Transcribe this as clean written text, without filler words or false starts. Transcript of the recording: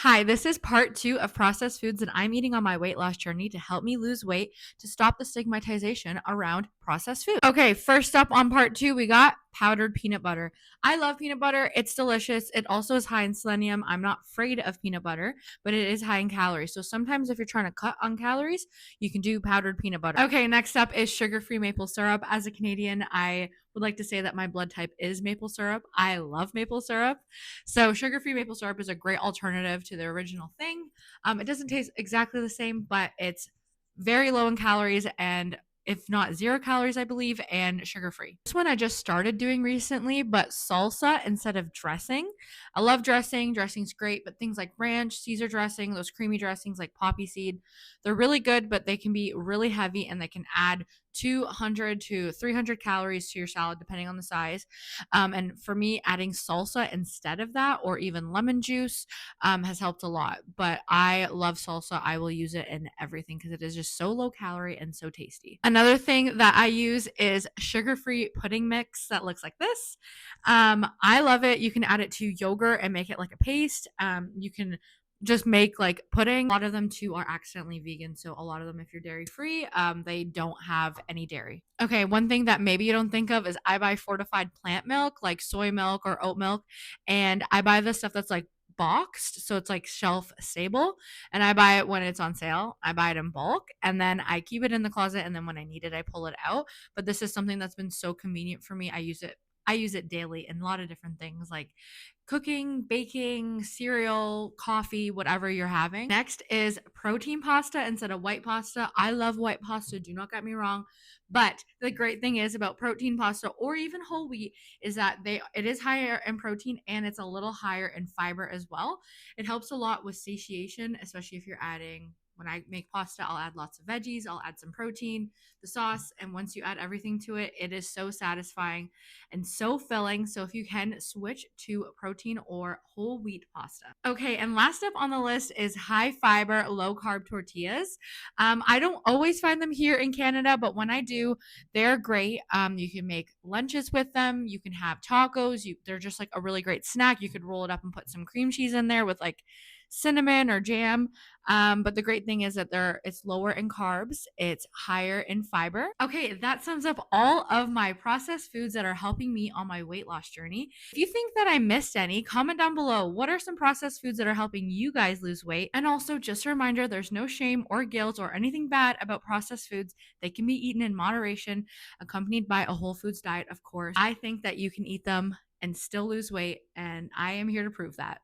Hi, this is part two of processed foods that I'm eating on my weight loss journey to help me lose weight to stop the stigmatization around processed food. Okay, first up on part two, we got powdered peanut butter. I love peanut butter. It's delicious. It also is high in selenium. I'm not afraid of peanut butter, but it is high in calories. So sometimes if you're trying to cut on calories, you can do powdered peanut butter. Okay, next up is sugar free maple syrup. As a Canadian, I would like to say that my blood type is maple syrup. I love maple syrup. So sugar-free maple syrup is a great alternative to the original thing. It doesn't taste exactly the same, but it's very low in calories and if not 0 calories, I believe, and sugar free. This one I just started doing recently, but salsa instead of dressing. I love dressing. Dressing's great, but things like ranch, Caesar dressing, those creamy dressings like poppy seed, they're really good, but they can be really heavy and they can add 200 to 300 calories to your salad, depending on the size. And for me, adding salsa instead of that or even lemon juice has helped a lot. But I love salsa. I will use it in everything because it is just so low calorie and so tasty. Another thing that I use is sugar free pudding mix that looks like this. I love it. You can add it to yogurt and make it like a paste. You can just make like pudding. A lot of them too are accidentally vegan. So a lot of them, if you're dairy free, they don't have any dairy. Okay, one thing that maybe you don't think of is I buy fortified plant milk, like soy milk or oat milk, and I buy the stuff that's like boxed, so it's like shelf stable, and I buy it when it's on sale. I buy it in bulk, and then I keep it in the closet, and then when I need it, I pull it out. But this is something that's been so convenient for me. I use it daily in a lot of different things like cooking, baking, cereal, coffee, whatever you're having. Next is protein pasta instead of white pasta. I love white pasta, do not get me wrong. But the great thing is about protein pasta or even whole wheat is that it is higher in protein and it's a little higher in fiber as well. It helps a lot with satiation, especially if you're adding when I make pasta, I'll add lots of veggies, I'll add some protein, the sauce, and once you add everything to it, it is so satisfying and so filling. So if you can switch to protein or whole wheat pasta. Okay, and last up on the list is high fiber, low carb tortillas. I don't always find them here in Canada, but when I do, they're great. You can make lunches with them. You can have tacos. They're just like a really great snack. You could roll it up and put some cream cheese in there with like cinnamon or jam. But the great thing is that it's lower in carbs, it's higher in fiber. Okay, that sums up all of my processed foods that are helping me on my weight loss journey. If you think that I missed any, comment down below. What are some processed foods that are helping you guys lose weight? And also, just a reminder, there's no shame or guilt or anything bad about processed foods. They can be eaten in moderation, accompanied by a whole foods diet, of course. I think that you can eat them and still lose weight, and I am here to prove that.